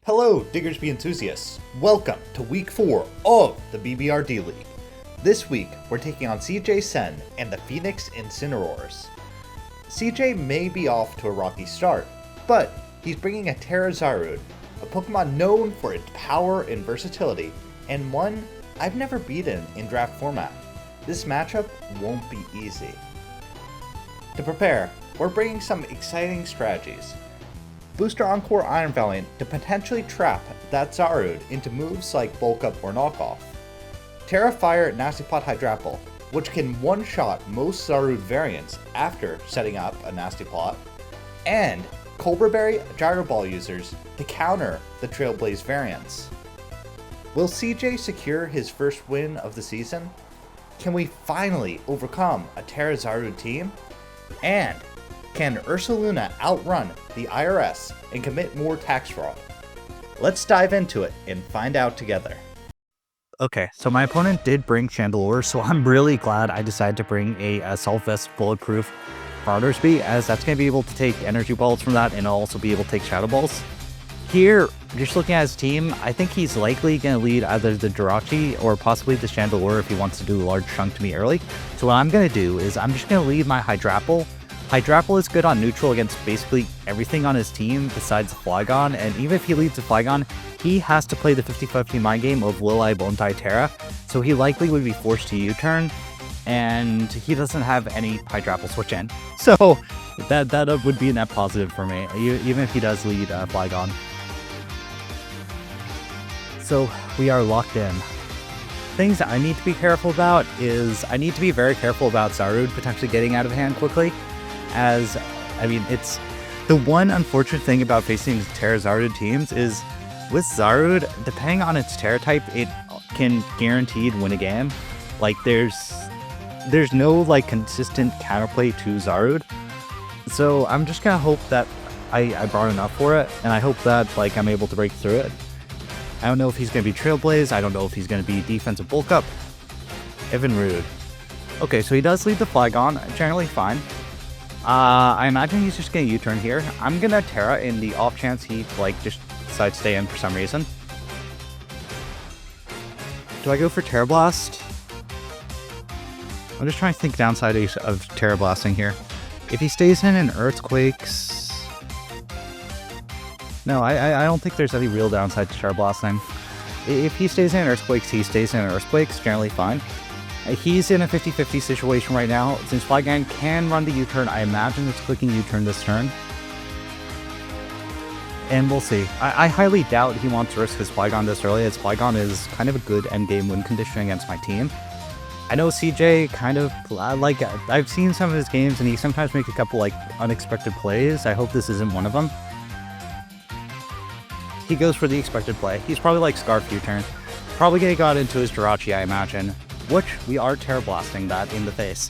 Hello, Diggersby enthusiasts. Welcome to week 4 of the BBR D-League. This week, we're taking on CJ Sen and the Phoenix Incineroars. CJ may be off to a rocky start, but he's bringing a Terrazarud, a Pokemon known for its power and versatility, and one I've never beaten in draft format. This matchup won't be easy. To prepare, we're bringing some exciting strategies. Booster Encore Iron Valiant to potentially trap that Zarud into moves like Bulk Up or Knockoff. Terra Fire Nasty Plot Hydrapple, which can one-shot most Zarud variants after setting up a Nasty Plot. And Cobra Berry Gyro Ball users to counter the Trailblaze variants. Will CJ secure his first win of the season? Can we finally overcome a Terra Zarud team? And can Ursaluna outrun the IRS and commit more tax fraud? Let's dive into it and find out together. Okay, so my opponent did bring Chandelure, so I'm really glad I decided to bring a Solvest Bulletproof Bartersby, as that's going to be able to take Energy Balls from that and also be able to take Shadow Balls. Here, just looking at his team, I think he's likely going to lead either the Jirachi or possibly the Chandelure if he wants to do a large chunk to me early. So what I'm going to do is I'm just going to lead my Hydrapple. Hydrapple is good on neutral against basically everything on his team besides Flygon, and even if he leads the Flygon, he has to play the 50-50 mind game of will I Bone-Tie Terra, so he likely would be forced to U-turn, and he doesn't have any Hydrapple switch in. So that would be a net positive for me, even if he does lead Flygon. So we are locked in. Things that I need to be careful about is I need to be very careful about Zarud potentially getting out of hand quickly. As, I mean, it's the one unfortunate thing about facing Terra Zarud teams is with Zarud, depending on its Terra type, it can guaranteed win a game. Like, there's no, like, consistent counterplay to Zarud. So I'm just gonna hope that I brought enough for it, and I hope that, like, I'm able to break through it. I don't know if he's gonna be Trailblaze, I don't know if he's gonna be Defensive Bulk Up. Even Rude. Okay, so he does lead the Flygon, generally fine. I imagine he's just going to U-turn here. I'm going to Terra in the off chance he, like, just decides to stay in for some reason. Do I go for Terra Blast? I'm just trying to think downside of Terra Blasting here. If he stays in Earthquakes... No, I don't think there's any real downside to Terra Blasting. If he stays in Earthquakes, he stays in Earthquakes, generally fine. He's in a 50-50 situation right now. Since Flygon can run the U-turn, I imagine it's clicking U-turn this turn. And we'll see. I highly doubt he wants to risk his Flygon this early, as Flygon is kind of a good endgame win condition against my team. I know CJ kind of, like, I've seen some of his games and he sometimes makes a couple, like, unexpected plays. I hope this isn't one of them. He goes for the expected play. He's probably like Scarf U-turn. Probably gonna got into his Jirachi, I imagine. Which we are Terra Blasting that in the face.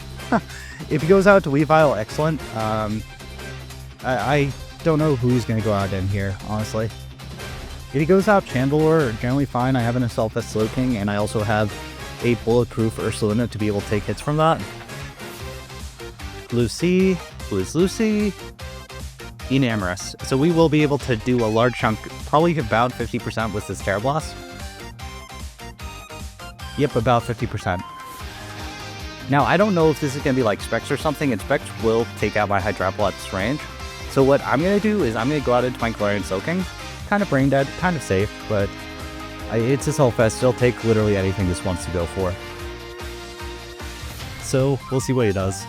If he goes out to Weavile, excellent. I don't know who he's going to go out in here, honestly. If he goes out Chandelure, generally fine. I have an Assaultist Slowking, and I also have a Bulletproof Ursaluna to be able to take hits from that. Lucy, Lucy, Enamorous. So we will be able to do a large chunk, probably about 50% with this Terra Blast. Yep, about 50%. Now, I don't know if this is going to be like Specs or something, and Specs will take out my Hydrapple at this range. So what I'm going to do is I'm going to go out into my Galarian Soaking. Kind of brain dead, kind of safe, but it's a Solfest. It'll take literally anything this wants to go for. So, we'll see what he does.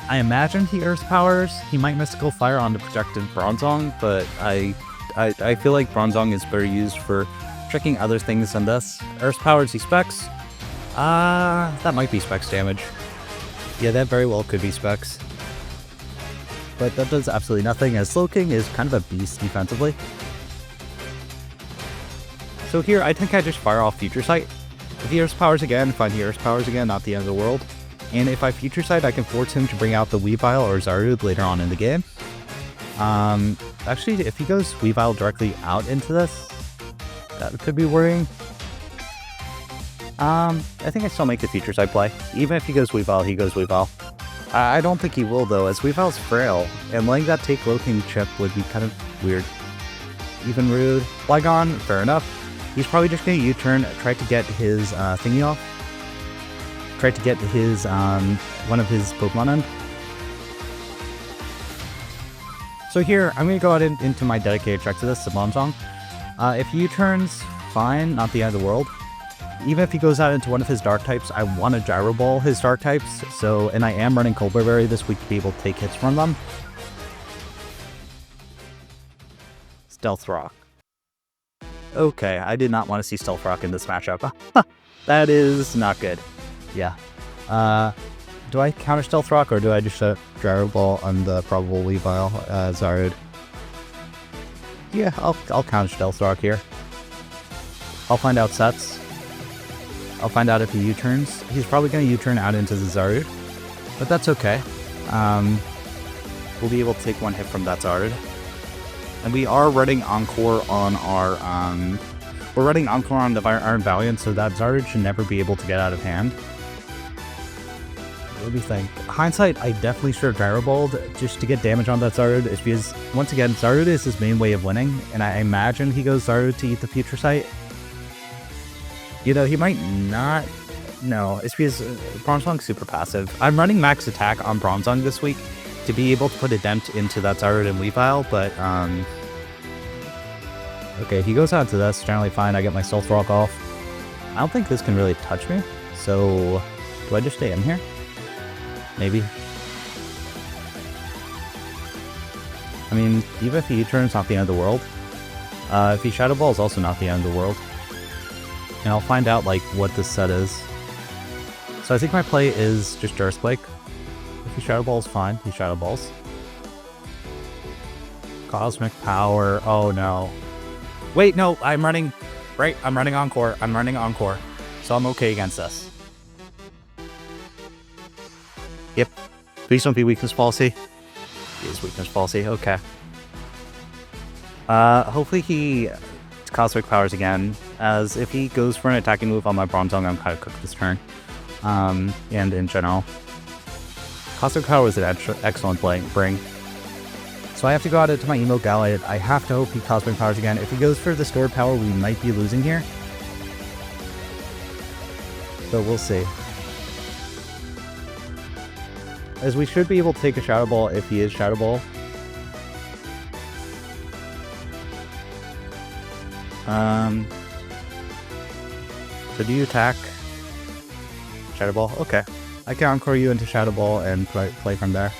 I imagine he Earth Powers. He might Mystical Fire on the projected Bronzong, but I feel like Bronzong is better used for tricking other things than this. Earth Powers, he Specs. That might be Specs damage. Yeah, that very well could be Specs. But that does absolutely nothing, as Slowking is kind of a beast defensively. So here, I think I just fire off Future Sight. If he Earth Powers again, fine, he Earth Powers again, not the end of the world. And if I Future Sight, I can force him to bring out the Weavile or Zarud later on in the game. Actually, if he goes Weavile directly out into this, that could be worrying. I think I still make the Future Sight play. Even if he goes Weavile, he goes Weavile. I don't think he will, though, as Weavile's frail, and letting that take Loking chip would be kind of weird. even rude. Flygon, fair enough. He's probably just gonna U-turn, try to get his thingy off. Try to get his one of his Pokemon in. So here, I'm gonna go out into my dedicated trek to this, the Bronzong. If he U-turns, fine, not the end of the world. Even if he goes out into one of his dark types, I want to Gyro Ball his dark types, and I am running Cold Berry this week to be able to take hits from them. Stealth Rock. Okay, I did not want to see Stealth Rock in this matchup. That is not good. Yeah. Do I counter Stealth Rock, or do I just Gyro Ball on the probable Weavile Zarude? Yeah, I'll counter Stealth Rock here. I'll find out sets. I'll find out if he U-turns. He's probably going to U-turn out into the Zarude, but that's okay. We'll be able to take one hit from that Zarude. And we are running Encore on our, we're running Encore on the Iron Valiant, so that Zarude should never be able to get out of hand. What do you think? Hindsight, I definitely should have Gyro Balled just to get damage on that Zarude. It's because, once again, Zarude is his main way of winning, and I imagine he goes Zarude to eat the Future Sight. You know, he might not. No, it's because Bronzong's super passive. I'm running max attack on Bronzong this week to be able to put a dent into that Zarude and Weavile, but, okay, he goes out to this, generally fine, I get my Stealth Rock off. I don't think this can really touch me, so do I just stay in here? Maybe. I mean, even if he U-turns, not the end of the world. If he Shadow Ball, is also not the end of the world. And I'll find out, like, what this set is. So I think my play is just Earthquake. If he Shadow Balls, fine. He Shadow Balls. Cosmic Power. Oh, no. Wait, no. I'm running... Right, I'm running Encore. I'm running Encore. So I'm okay against this. Yep. Please don't be Weakness Policy. He is Weakness Policy. Okay. Hopefully he... Cosmic Powers again, as if he goes for an attacking move on my Bronzong, I'm kind of cooked this turn. And in general. Cosmic Power is an excellent bring. So I have to go out into my Emo Gallade. I have to hope he Cosmic Powers again. If he goes for the Stored Power, we might be losing here. So we'll see. As we should be able to take a Shadow Ball if he is Shadow Ball. So do you attack Shadow Ball? Okay. I can Encore you into Shadow Ball and play from there.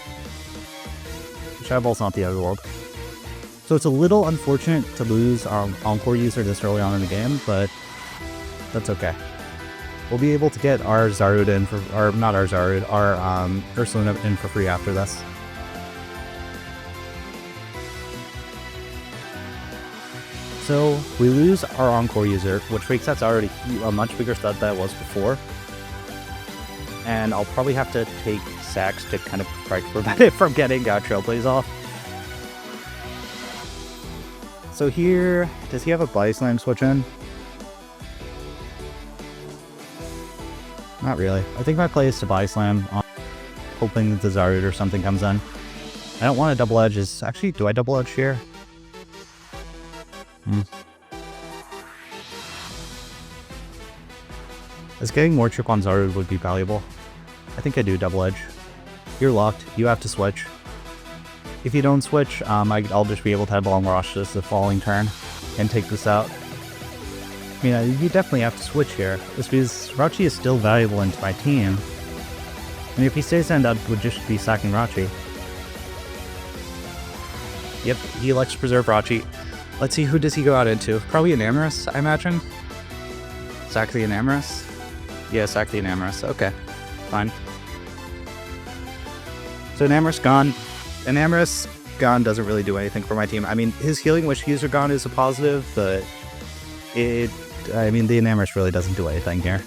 Shadow Ball's not the end of the world. So it's a little unfortunate to lose our Encore user this early on in the game, but that's okay. We'll be able to get our Zarude in for, or not our Zarude, our Ursaluna in for free after this. So we lose our Encore user, which makes that already a much bigger threat than it was before. And I'll probably have to take sacks to kind of try to prevent it from getting Trailblaze off. So here, does he have a Body Slam switch in? Not really. I think my play is to Body Slam, hoping that the Zarude or something comes in. I don't want a double edge. Actually, do I double edge here? As getting more chip on Zarude would be valuable. I think I do double edge. You're locked. You have to switch. If you don't switch, I'll just be able to Headlong Rush this the following turn and take this out. I mean, you definitely have to switch here. This because Rachi is still valuable into my team. And if he stays in, that would just be sacking Rachi. Yep, he elects to preserve Rachi. Let's see, who does he go out into? Probably an Amorous, I imagine. Sack the Enamorous? Yeah, sack the Enamorous. Okay, fine. So Enamorous gone. Enamorous gone doesn't really do anything for my team. I mean, his Healing Wish user gone is a positive, but I mean, the Enamorous really doesn't do anything here.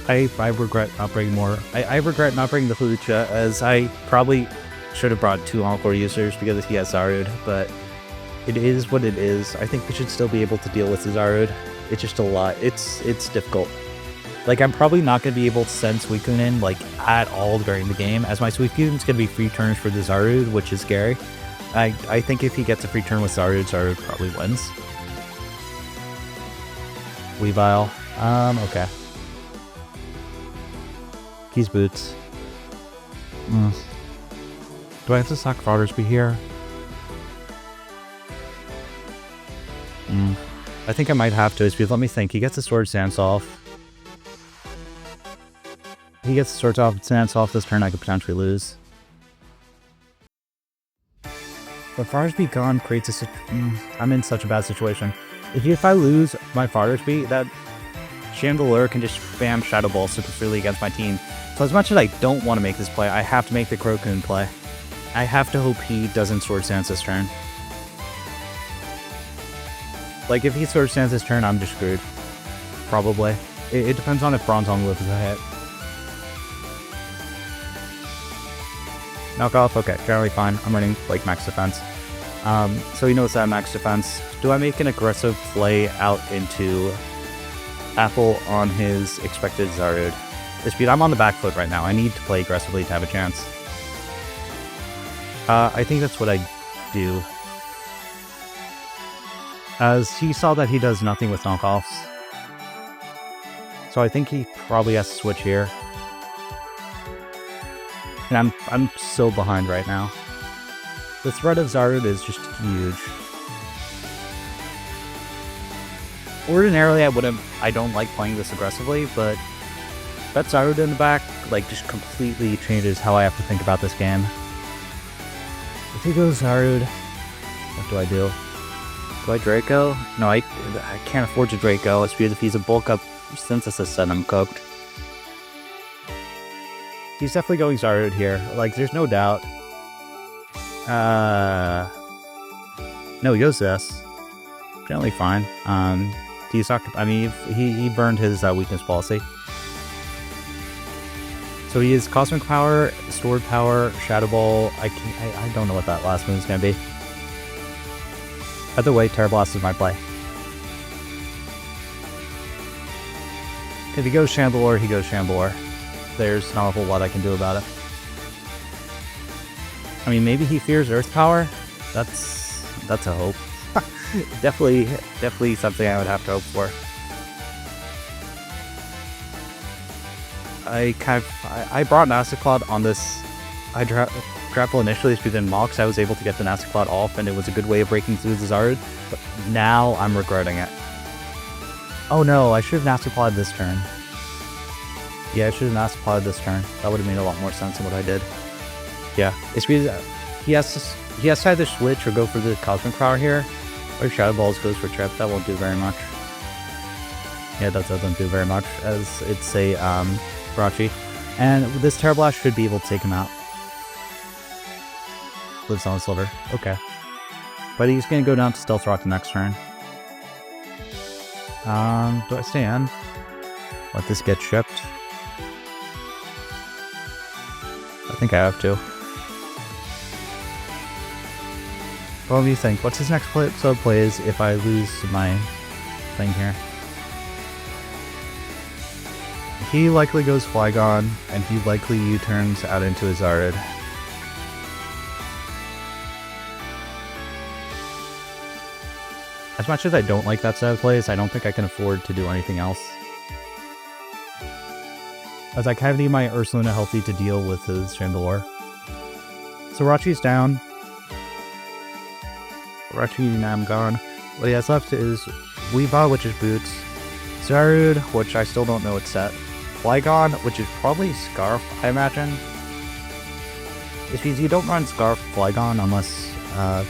I regret not bringing more. I regret not bringing the Hulucha, as I probably should have brought 2 Encore users because he has Zarude, but it is what it is. I think we should still be able to deal with the Zarude. It's just a lot. It's difficult. Like, I'm probably not going to be able to send Suicune in, like, at all during the game, as my Suicune's going to be free turns for the Zarude, which is scary. I think if he gets a free turn with Zarud, Zarud probably wins. Weavile. Okay. Keys Boots. Do I have to stock Fraudersby here? I think I might have to. Let me think. He gets a Sword Stance off. He gets the Sword Stance off this turn, I could potentially lose. But Fraudersby gone creates a I'm in such a bad situation. If I lose my Fraudersby, that Chandelure can just spam Shadow Ball super freely against my team. So as much as I don't want to make this play, I have to make the Crocoon play. I have to hope he doesn't Sword Stance this turn. Like, if he Sword Stance this turn, I'm just screwed. Probably. It depends on if Bronzong lives a hit. Knockoff, okay, generally fine. I'm running, like, max defense. So he knows that I'm max defense. Do I make an aggressive play out into Apple on his expected Zarud? Speed, I'm on the back foot right now. I need to play aggressively to have a chance. I think that's what I do. As he saw that he does nothing with knockoffs. So I think he probably has to switch here. And I'm so behind right now. The threat of Zarud is just huge. Ordinarily I don't like playing this aggressively, but that Zarud in the back like just completely changes how I have to think about this game. If he goes Zarud, what do I do? Do I Draco? No, I can't afford to Draco. It's because if he's a bulk up Synthesis, then I'm cooked. He's definitely going Zarud here. Like, there's no doubt. No, he goes this. Generally fine. I mean, he burned his weakness policy. So he is Cosmic Power, Stored Power, Shadow Ball. I don't know what that last move is going to be. Either way, Terra Blast is my play. If he goes Chandelure, he goes Chandelure. There's not a whole lot I can do about it. I mean, maybe he fears Earth Power. That's a hope. definitely something I would have to hope for. I brought Nasaclod on this. I grapple initially because in mocks I was able to get the Nasaclod off, and it was a good way of breaking through the Zarud. But now I'm regretting it. Oh no, I should have Nasaclod this turn. Yeah, I should have Nasaclod this turn. That would have made a lot more sense than what I did. Yeah, it's because he has to either switch or go for the Cosmic Power here, or Shadow Balls goes for Trip. That won't do very much. Yeah, that doesn't do very much, as it's a Brachi. And this Terra Blast should be able to take him out. Lives on Sliver. Okay. But he's going to go down to Stealth Rock the next turn. Do I stay in? Let this get shipped? I think I have to. What do you think? What's his next plays if I lose my thing here? He likely goes Flygon, and he likely U-turns out into his Zarud. As much as I don't like that set of plays, I don't think I can afford to do anything else. As I kind of need my Ursaluna healthy to deal with his Chandelure. So Rachi's down. Rachi, now I'm gone. What he has left is Weavile, which is Boots. Zarud, which I still don't know its set. Flygon, which is probably Scarf, I imagine. It means you don't run Scarf Flygon unless...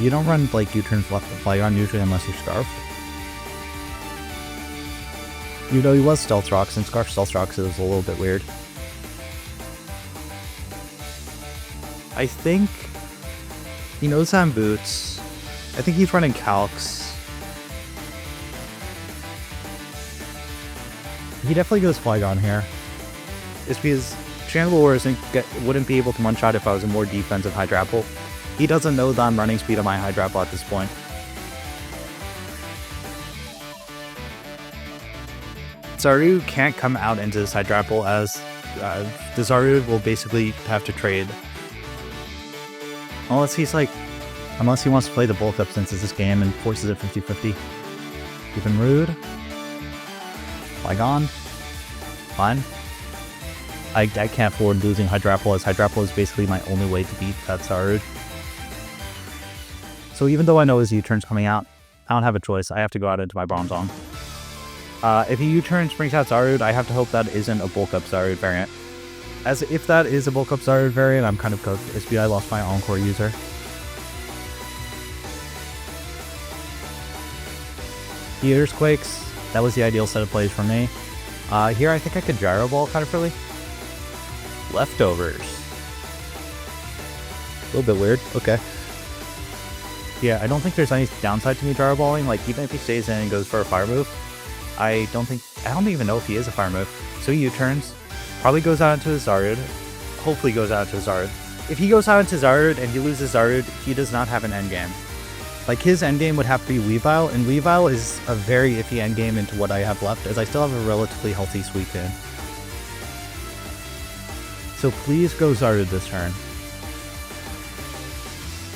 you don't run, like, U-turn Flygon usually unless you're Scarf. Even though he was Stealth Rocks, and Scarf Stealth Rocks is a little bit weird. I think he knows I'm Boots. I think he's running Calx. He definitely goes Flygon here. It's because Chandelure wouldn't be able to one-shot if I was a more defensive Hydrapple. He doesn't know that I'm running speed on my Hydrapple at this point. Zarud can't come out into this Hydrapple as the Zarud will basically have to trade. Unless he's like Unless he wants to play the bulk up since it's this game and forces it 50-50. Even rude. Flygon. Fine. I can't afford losing Hydrapolis. Hydrapolis is basically my only way to beat that Zarude. So even though I know his U-turn's coming out, I don't have a choice. I have to go out into my Bronzong. If he U-turns brings out Zarude, I have to hope that isn't a bulk up Zarude variant. As if that is a bulk up Zarude variant, I'm kind of cooked. SBI lost my Encore user. The Earthquakes, that was the ideal set of plays for me. Here I think I could Gyro Ball kind of freely. Leftovers. A little bit weird, okay. Yeah, I don't think there's any downside to me Gyro Balling. Like, even if he stays in and goes for a fire move, I don't even know if he is a fire move. So he U-turns, probably goes out into his Zarude, hopefully goes out into his Zarude. If he goes out into Zarude and he loses Zarude, he does not have an endgame. Like, his endgame would have to be Weavile, and Weavile is a very iffy endgame into what I have left, as I still have a relatively healthy Suicune. So please go Zarude this turn.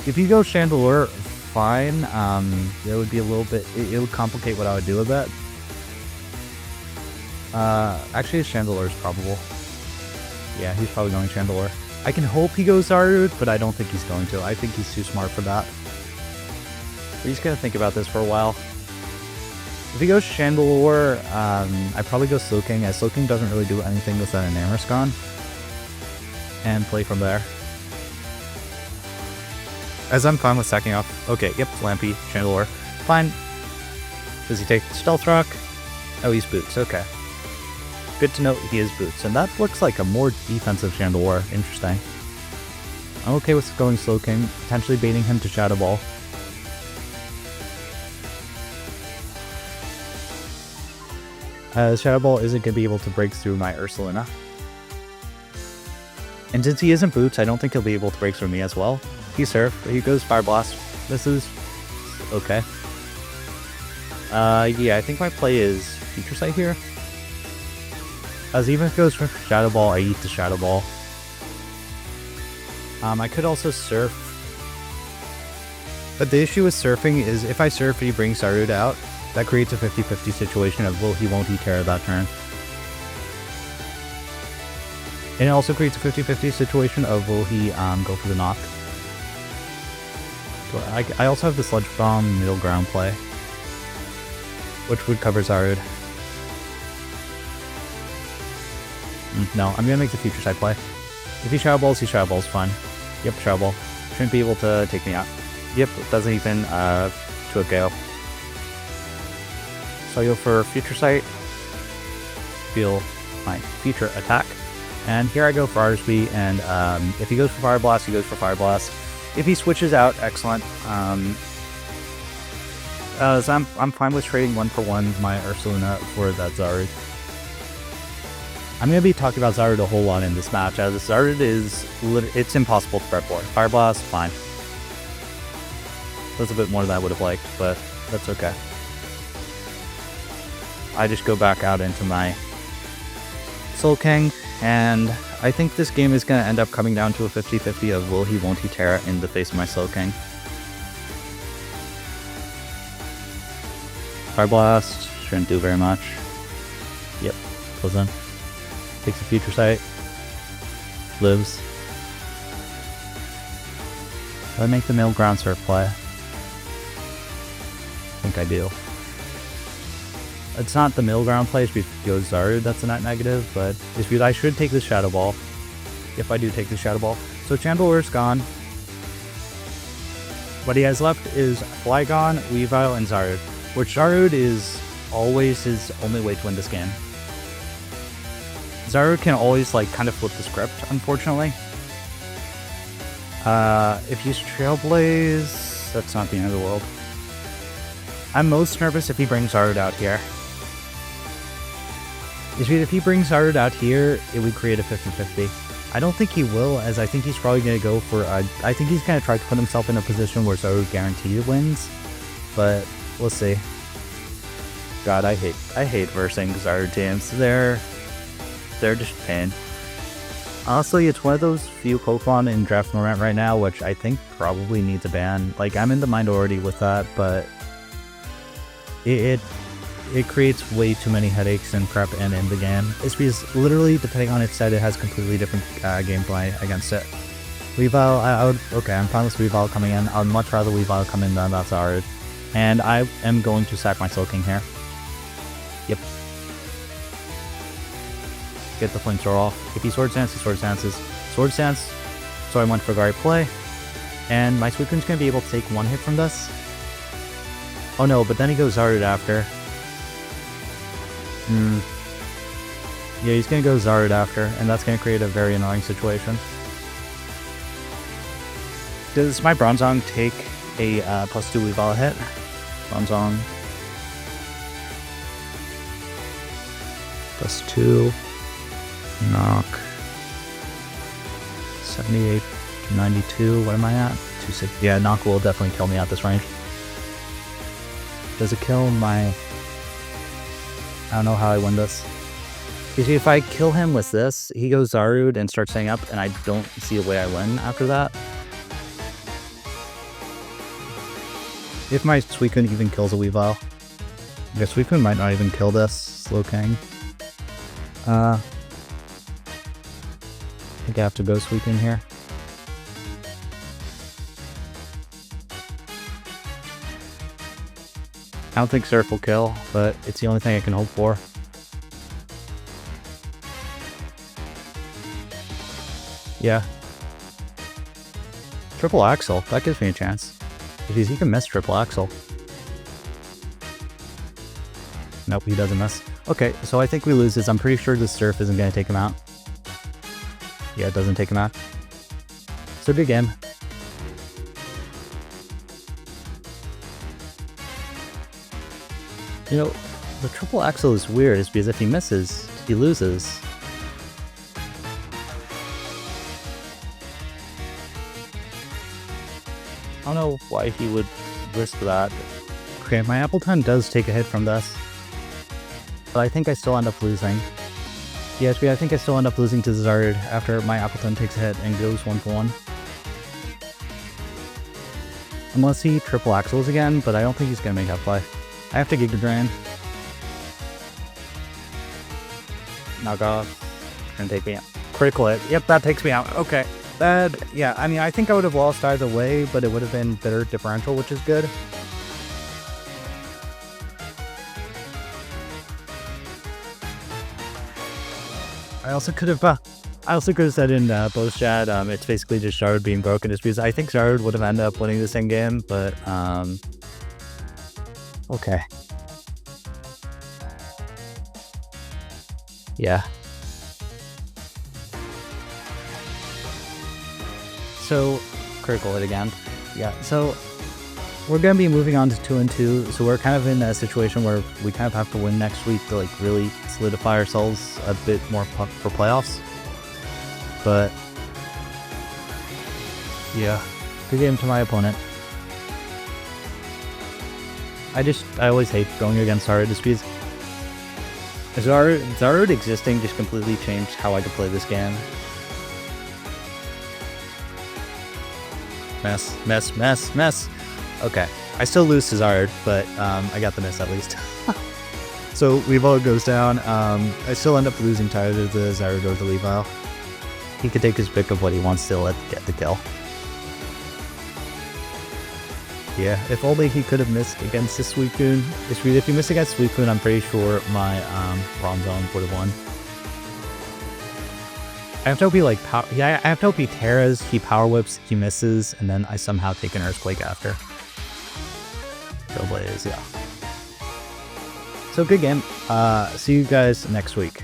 If you go Chandelure, fine. It would be a little bit, it would complicate what I would do with that. Actually his Chandelure is probable. Yeah, he's probably going Chandelure. I can hope he goes Zarude, but I don't think he's going to. I think he's too smart for that. We're just gonna think about this for a while. If he goes Chandelure, I probably go Slowking, as Slowking doesn't really do anything with that Enamorascon. And play from there. As I'm fine with sacking off. Okay, yep, Lampy, Chandelure. Fine. Does he take Stealth Rock? Oh, he's Boots, okay. Good to note he is Boots, and that looks like a more defensive Chandelure. Interesting. I'm okay with going Slowking, potentially baiting him to Shadow Ball. Shadow Ball isn't going to be able to break through my Ursaluna. And since he isn't Boots, I don't think he'll be able to break through me as well. He Surf, he goes Fire Blast. This is okay. Yeah, I think my play is Future Sight here. As even if it goes for Shadow Ball, I eat the Shadow Ball. I could also Surf. But the issue with Surfing is if I Surf and he brings Zarude out, that creates a 50-50 situation of will he, won't he Terra that turn. And it also creates a 50-50 situation of will he go for the knock. So I also have the Sludge Bomb middle ground play, which would cover Zarude. No, I'm gonna make the Future Sight play. If he Shadow Balls, fine. Yep, Shadow Ball. Shouldn't be able to take me out. Yep, doesn't even to a Gale. So I go for Future Sight. Feel my future attack. And here I go for Arsby, and if he goes for Fire Blast, he goes for Fire Blast. If he switches out, excellent. So I'm fine with trading 1-for-1 my Ursaluna for that Zarude. I'm going to be talking about Zarude a whole lot in this match, as Zarude is, it's impossible to prep for. Fire Blast, fine. That's a bit more than I would have liked, but that's okay. I just go back out into my Slowking, and I think this game is going to end up coming down to a 50-50 of will he, won't he Terra in the face of my Slowking. Fire Blast, shouldn't do very much. Yep, goes in. Takes a Future Sight. Lives. Do I make the middle ground surf play? I think I do. It's not the middle ground play, it's because it goes Zarude, that's a net negative, but it's because I should take the Shadow Ball. If I do take the Shadow Ball. So Chandelure's gone. What he has left is Flygon, Weavile, and Zarude, which Zarude is always his only way to win this game. Zarude can always like kind of flip the script, unfortunately. If he's Trailblaze, that's not the end of the world. I'm most nervous if he brings Zarude out here. If he brings Zarude out here, it would create a 50-50. I don't think he will, as I think he's probably going to go for... I think he's going to try to put himself in a position where Zarude guaranteed wins. But, we'll see. God, I hate versing Zarude teams. They're just pain. Honestly, it's one of those few Pokemon in draft format right now, which I think probably needs a ban. Like, I'm in the minority with that, but it creates way too many headaches in prep and in the game. It's because literally, depending on its set, it has completely different gameplay against it. Weavile, okay, I'm fine with Weavile coming in. I'd much rather Weavile come in than that's Zarude. And I am going to sack my Soul King here. Yep. Get the flamethrower off. If he Sword Stance, he Sword Stances. Sword Stance, so I went for Guard Play. And my Suicune's going to be able to take one hit from this. Oh no, but then he goes Zarude after. Yeah, he's going to go Zarude after, and that's going to create a very annoying situation. Does my Bronzong take a +2 Weavile hit? Bronzong. +2. Knock. 78 to 92. What am I at? 260. Yeah, Knock will definitely kill me at this range. Does it kill my... I don't know how I win this. You see, if I kill him with this, he goes Zarude and starts staying up, and I don't see a way I win after that. If my Suicune even kills a Weavile. I guess Suicune might not even kill this Slowking. I think I have to go Suicune here. I don't think Surf will kill, but it's the only thing I can hope for. Yeah. Triple Axle, that gives me a chance. Because he can miss Triple Axle. Nope, he doesn't miss. Okay, so I think we lose this. I'm pretty sure the Surf isn't going to take him out. Yeah, it doesn't take him out. So good game. You know, the Triple Axle is weird. It's because if he misses, he loses. I don't know why he would risk that. Okay, my Appleton does take a hit from this. But I think I still end up losing. Yes, I think I still end up losing to Zarude after my Appleton takes a hit and goes 1-for-1. Unless he triple axles again, but I don't think he's going to make that play. I have to Giga Drain. Knock off. Gonna take me out. Critical hit. Yep, that takes me out. Okay. Yeah, I mean, I think I would have lost either way, but it would have been better differential, which is good. I also could have said in post chat, it's basically just Zarude being broken, just because I think Zarude would have ended up winning the same game, but okay. Yeah. So, critical hit again. Yeah, so we're going to be moving on to 2-2, so we're kind of in a situation where we kind of have to win next week to like really solidify ourselves a bit more for playoffs. But yeah, good game to my opponent. I always hate going against Zarude just because Zarude existing just completely changed how I could play this game. Mess. Okay, I still lose to Zarude, but I got the miss at least. So Weavile goes down. I still end up losing to either the Zarude or the Weavile. He could take his pick of what he wants to get the kill. Yeah, if only he could have missed against this Suicune. If he missed against Suicune, I'm pretty sure my Bronzong would have won. I have to hope he I have to hope he Terras, he Power Whips, he misses, and then I somehow take an Earthquake after. Trailblaze, yeah. So good game. See you guys next week.